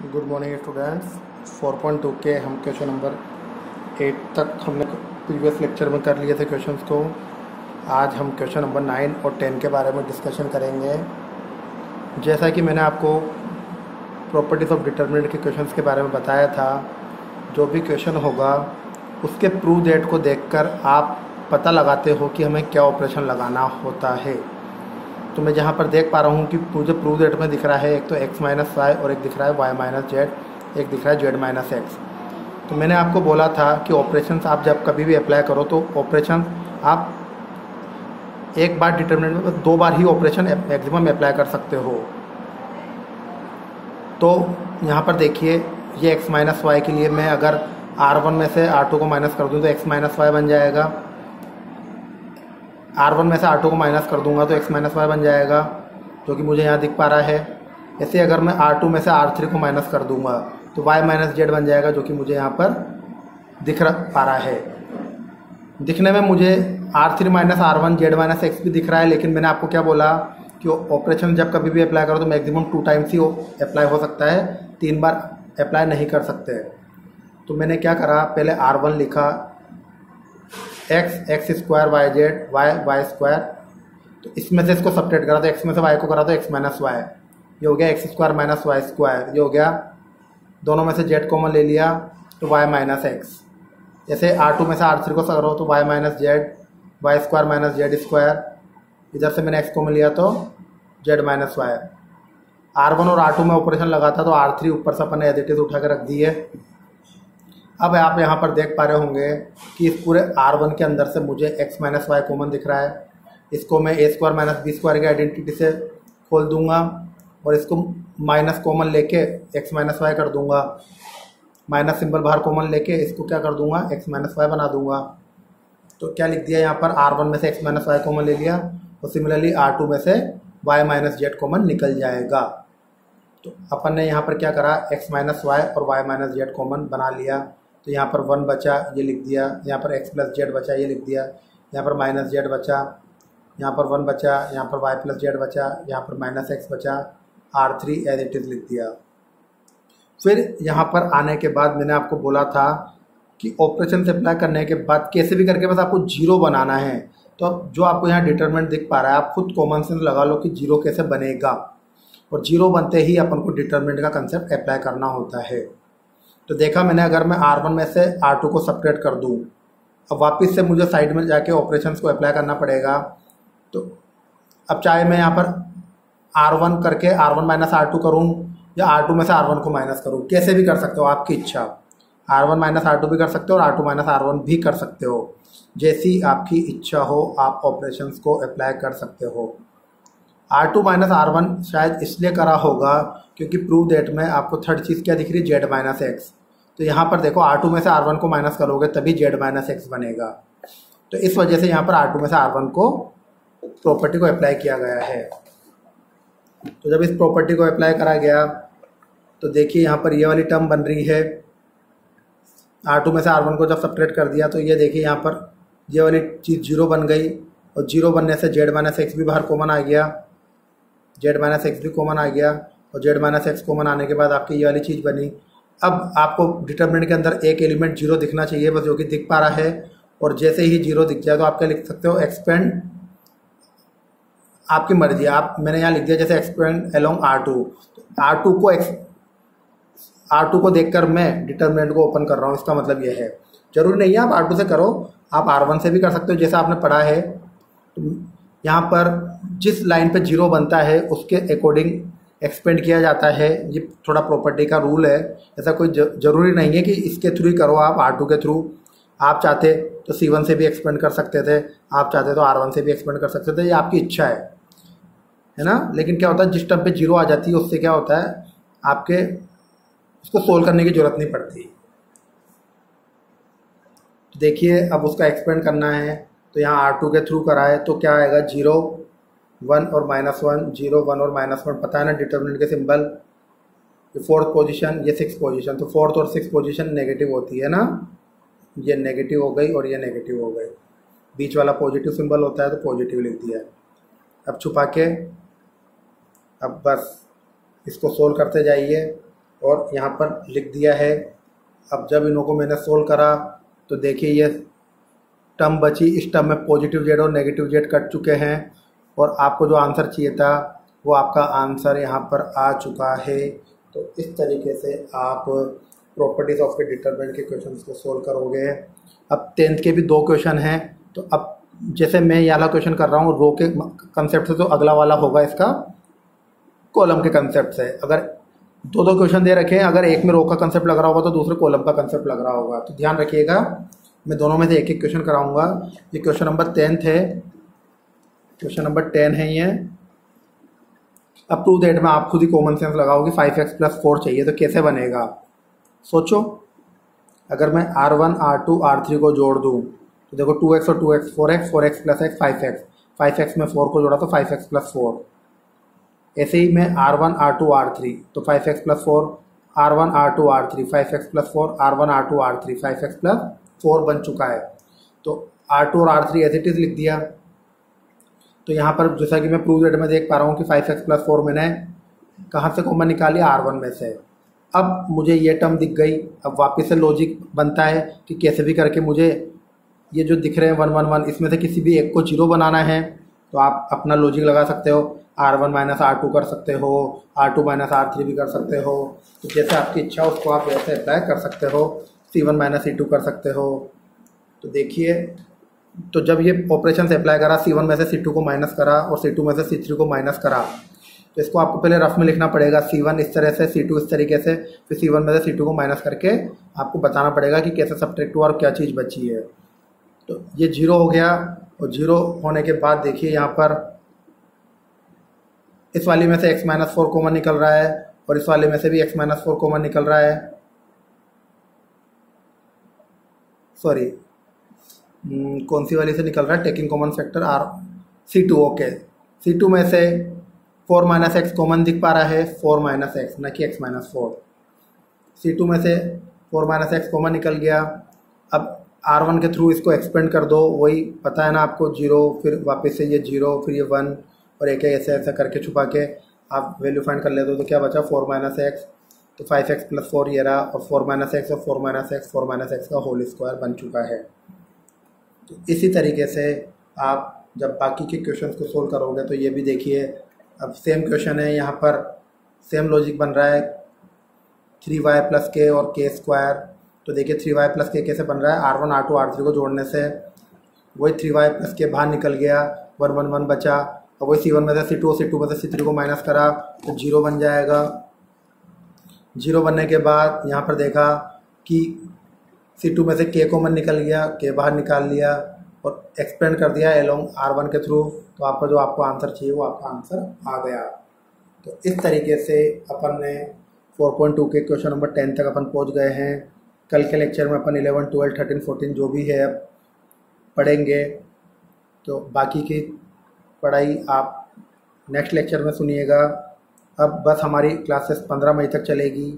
Good morning students. 4.2 के हम question number 8 तक हमने प्रीवियस लेक्चर में कर लिए थे क्वेश्चंस को। आज हम क्वेश्चन नंबर 9 और 10 के बारे में डिस्कशन करेंगे। जैसा कि मैंने आपको प्रॉपर्टीज़ ऑफ डिटरमिनेंट के क्वेश्चंस के बारे में बताया था, जो भी क्वेश्चन होगा उसके प्रूव दैट को देखकर आप पता लगाते हो कि हमें क्या ऑपरेशन लगाना होता है। तो मैं जहाँ पर देख पा रहा हूँ कि मुझे प्रूव दैट में दिख रहा है एक तो x माइनस वाई और एक दिख रहा है y माइनस जेड, एक दिख रहा है z माइनस एक्स। तो मैंने आपको बोला था कि ऑपरेशंस आप जब कभी भी अप्लाई करो तो ऑपरेशन आप एक बार डिटरमिनेंट में 2 बार ही ऑपरेशन मैक्सिमम अप्लाई कर सकते हो। तो यहाँ पर देखिए, ये x माइनस वाई के लिए मैं अगर r1 में से r2 को माइनस कर दूँ तो x माइनस वाई बन जाएगा। R1 में से R2 को माइनस कर दूंगा तो x माइनस वाई बन जाएगा, जो कि मुझे यहाँ दिख पा रहा है। ऐसे अगर मैं R2 में से R3 को माइनस कर दूंगा तो y माइनस जेड बन जाएगा, जो कि मुझे यहाँ पर पा रहा है। दिखने में मुझे R3 minus R1 Z minus x भी दिख रहा है, लेकिन मैंने आपको क्या बोला कि ऑपरेशन जब कभी भी अप्लाई करो तो मैक्सिमम 2 टाइम्स ही अप्लाई हो सकता है, 3 बार अप्लाई नहीं कर सकते। तो मैंने क्या करा, पहले R1 लिखा, X square Y Z Y square, तो इसमें से इसको सपरेट करा तो एक्स में से वाई को करा तो एक्स माइनस वाई, ये हो गया X square minus Y square, ये हो गया। दोनों में से जेड कॉमन ले लिया तो वाई माइनस एक्स। जैसे R2 में से R3 को करो तो Y minus Z, Y square minus Z square, इधर से मैंने एक्स कॉमन लिया तो जेड माइनस वाई। R1 और R2 में ऑपरेशन लगा था तो R3 ऊपर से अपन ने एज इट इज उठा के रख दी है। अब आप यहाँ पर देख पा रहे होंगे कि इस पूरे R1 के अंदर से मुझे x माइनस वाई कॉमन दिख रहा है। इसको मैं a square minus B square की आइडेंटिटी से खोल दूंगा और इसको माइनस कॉमन लेके x माइनस वाई कर दूंगा। माइनस सिंबल बाहर कॉमन लेके इसको क्या कर दूंगा, x माइनस वाई बना दूंगा। तो क्या लिख दिया यहाँ पर, R1 में से x माइनस वाई कॉमन ले लिया और सिमिलरली R2 में से y माइनस जेड कॉमन निकल जाएगा। तो अपन ने यहाँ पर क्या करा, x माइनस वाई और y माइनस जेड कॉमन बना लिया। तो यहाँ पर 1 बचा, ये लिख दिया। यहाँ पर x प्लस जेड बचा, ये लिख दिया। यहाँ पर माइनस जेड बचा, यहाँ पर 1 बचा, यहाँ पर y प्लस जेड बचा, यहाँ पर माइनस एक्स बचा, R3 एज इट इज़ लिख दिया। फिर यहाँ पर आने के बाद मैंने आपको बोला था कि ऑपरेशन से अप्लाई करने के बाद कैसे भी करके बस आपको जीरो बनाना है। तो अब जो आपको यहाँ डिटरमिनेंट दिख पा रहा है, आप खुद कॉमन सेंस लगा लो कि जीरो कैसे बनेगा, और जीरो बनते ही अपन को डिटरमिनेंट का कंसेप्ट अप्लाई करना होता है। तो देखा मैंने, अगर मैं R1 में से R2 को सेपरेट कर दूं, अब वापस से मुझे साइड में जाके ऑपरेशंस को अप्लाई करना पड़ेगा। तो अब चाहे मैं यहाँ पर R1 करके R1 माइनस R2 करूँ या R2 में से R1 को माइनस करूँ, कैसे भी कर सकते हो, आपकी इच्छा। R1 माइनस R2 भी कर सकते हो और R2 माइनस R1 भी कर सकते हो, जैसी आपकी इच्छा हो आप ऑपरेशंस को अप्लाई कर सकते हो। R2 माइनस R1 शायद इसलिए करा होगा क्योंकि प्रूव दैट में आपको थर्ड चीज़ क्या दिख रही है, जेड माइनस एक्स। तो यहाँ पर देखो, R2 में से R1 को माइनस करोगे तभी जेड माइनस एक्स बनेगा। तो इस वजह से यहाँ पर R2 में से R1 को प्रॉपर्टी को अप्लाई किया गया है। तो जब इस प्रॉपर्टी को अप्लाई करा गया तो देखिए यहाँ पर ये वाली टर्म बन रही है। R2 में से R1 को जब सेपरेट कर दिया तो ये देखिए यहाँ पर ये वाली चीज़ जीरो बन गई, और जीरो बनने से जेड माइनस एक्स भी बाहर कॉमन आ गया, जेड माइनस एक्स भी कॉमन आ गया, और जेड माइनस एक्स कॉमन आने के बाद आपकी ये वाली चीज़ बनी। अब आपको डिटरमिनेंट के अंदर एक एलिमेंट जीरो दिखना चाहिए, बस जो कि दिख पा रहा है। और जैसे ही जीरो दिख जाए तो आप क्या लिख सकते हो, एक्सपेंड, आपकी मर्जी। आप मैंने यहाँ लिख दिया जैसे एक्सपेंड अलोंग R2। R2 को देखकर मैं डिटरमिनेंट को ओपन कर रहा हूँ, इसका मतलब ये है। जरूरी नहीं है आप R2 से करो, आप R1 से भी कर सकते हो, जैसा आपने पढ़ा है। तो यहाँ पर जिस लाइन पे जीरो बनता है उसके अकॉर्डिंग एक्सपेंड किया जाता है, ये थोड़ा प्रॉपर्टी का रूल है। ऐसा कोई ज़रूरी नहीं है कि इसके थ्रू ही करो आप, R2 के थ्रू। आप चाहते तो C1 से भी एक्सपेंड कर सकते थे, आप चाहते तो R1 से भी एक्सपेंड कर सकते थे, ये आपकी इच्छा है ना। लेकिन क्या होता है, जिस टर्म पे जीरो आ जाती है उससे क्या होता है, आपके उसको सोल्व करने की जरूरत नहीं पड़ती। तो देखिए अब उसका एक्सपेंड करना है तो यहाँ R2 के थ्रू करा है तो क्या आएगा, 0 1 और -1, 0 1 और -1, पता है ना डिटरमिनेंट के सिंबल। ये 4th पोजीशन, ये 6th पोजीशन, तो 4th और 6th पोजीशन नेगेटिव होती है ना। ये नेगेटिव हो गई और ये नेगेटिव हो गई, बीच वाला पॉजिटिव सिंबल होता है तो पॉजिटिव लिख दिया। अब छुपा के अब बस इसको सोल्व करते जाइए। और यहाँ पर लिख दिया है। अब जब इन्हों को मैंने सोल्व करा तो देखिए ये टर्म बची, इस टर्म में पॉजिटिव जेड और नेगेटिव जेड कट चुके हैं और आपको जो आंसर चाहिए था वो आपका आंसर यहाँ पर आ चुका है। तो इस तरीके से आप प्रॉपर्टीज ऑफ द डिटरमिनेंट के क्वेश्चंस को सोल्व करोगे। अब 10th के भी 2 क्वेश्चन हैं। तो अब जैसे मैं ये वाला क्वेश्चन कर रहा हूँ रो के कंसेप्ट से, तो अगला वाला होगा इसका कॉलम के कंसेप्ट से। अगर 2 क्वेश्चन दे रखे हैं, अगर एक में रो का कंसेप्ट लग रहा होगा तो दूसरे कॉलम का कंसेप्ट लग रहा होगा। तो ध्यान रखिएगा, मैं दोनों में से एक क्वेश्चन कराऊंगा। ये क्वेश्चन नंबर 10 है, क्वेश्चन नंबर 10 है ये। अब टू दैट में आप खुद ही कॉमन सेंस लगाओगे। 5x + 4 चाहिए तो कैसे बनेगा सोचो। अगर मैं R1 R2 R3 को जोड़ दूँ तो देखो 2x और 2x 4x 4x + x 5x, 5x में 4 को जोड़ा तो 5x + 4। ऐसे ही मैं R1 R2 R3 तो 5x + 4 R1 R2 R3 5x + 4 R1 R2 R3 5x + 4 बन चुका है। तो R2 और R3 एज इट इज़ लिख दिया। तो यहाँ पर जैसा कि मैं प्रूव दैट में देख पा रहा हूँ कि 5x + 4 मैंने कहाँ से कॉमन निकाली, R1 में से। अब मुझे ये टर्म दिख गई। अब वापस से लॉजिक बनता है कि कैसे भी करके मुझे ये जो दिख रहे हैं 1 1 1 इसमें से किसी भी एक को 0 बनाना है। तो आप अपना लॉजिक लगा सकते हो, R1 - R2 कर सकते हो, R2 - R3 भी कर सकते हो। तो जैसे आपकी इच्छा उसको आप वैसे अप्लाई कर सकते हो। C1 - C2 कर सकते हो। तो देखिए, तो जब ये ऑपरेशन से अप्लाई करा, C1 में से C2 को माइनस करा और C2 में से C3 को माइनस करा, तो इसको आपको पहले रफ में लिखना पड़ेगा। C1 इस तरह से, C2 इस तरीके से, फिर C1 में से C2 को माइनस करके आपको बताना पड़ेगा कि कैसे सब्ट्रैक्ट हुआ और क्या चीज़ बची है। तो ये 0 हो गया। और 0 होने के बाद देखिए यहाँ पर इस वाली में से x - 4 कॉमन निकल रहा है और इस वाले में से भी x - 4 कॉमन निकल रहा है। सॉरी, कौन सी वाली से निकल रहा है, taking common factor C2। Okay, C2 में से 4 - x कॉमन दिख पा रहा है, 4 - x, न कि x - 4। C2 में से 4 - x कॉमन निकल गया। अब R1 के थ्रू इसको एक्सपेंड कर दो, वही पता है ना आपको, 0, फिर वापस से ये 0, फिर ये 1 और एक ऐसे ऐसा करके छुपा के आप वैल्यू फाइंड कर लेते हो। तो क्या बचा, 4 - x, तो 5x + 4 ये रहा, और 4 - x और 4 - x 4 - x का होल स्क्वायर बन चुका है। तो इसी तरीके से आप जब बाकी के क्वेश्चंस को सोल्व करोगे तो ये भी देखिए। अब सेम क्वेश्चन है, यहाँ पर सेम लॉजिक बन रहा है, 3y + k और k²। तो देखिए 3y + k कैसे बन रहा है, R1 R2 R3 को जोड़ने से वही 3y + k बाहर निकल गया, 1 1 1 बचा। और वही C1 में से C2 और C2 में से C3 को माइनस करा तो 0 बन जाएगा। 0 बनने के बाद यहाँ पर देखा कि C2 में से k कॉमन निकल गया, k बाहर निकाल लिया और एक्सपेंड कर दिया एलोंग R1 के थ्रू। तो आपको जो आपको आंसर चाहिए वो आपका आंसर आ गया। तो इस तरीके से अपन ने 4.2 के क्वेश्चन नंबर 10 तक अपन पहुंच गए हैं। कल के लेक्चर में अपन 11, 12, 13, 14 जो भी है पढ़ेंगे। तो बाकी की पढ़ाई आप नेक्स्ट लेक्चर में सुनिएगा। अब बस हमारी क्लासेस 15 मई तक चलेगी।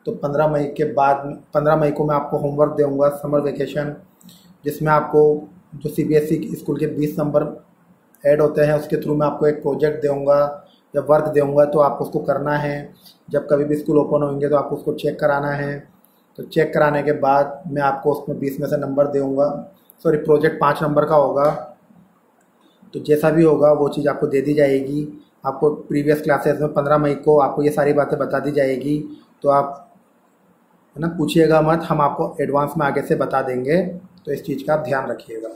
तो 15 मई के बाद 15 मई को मैं आपको होमवर्क दूंगा, समर वेकेशन, जिसमें आपको जो CBSE स्कूल के 20 नंबर ऐड होते हैं उसके थ्रू मैं आपको एक प्रोजेक्ट दूंगा या वर्क दूंगा। तो आपको उसको करना है। जब कभी भी स्कूल ओपन होंगे तो आपको उसको चेक कराना है। तो चेक कराने के बाद मैं आपको उसमें 20 में से नंबर दूंगा। सॉरी, प्रोजेक्ट 5 नंबर का होगा। तो जैसा भी होगा वो चीज़ आपको दे दी जाएगी। आपको प्रीवियस क्लासेस में 15 मई को आपको ये सारी बातें बता दी जाएगी। तो आप है ना, पूछिएगा मत, हम आपको एडवांस में आगे से बता देंगे। तो इस चीज़ का आप ध्यान रखिएगा।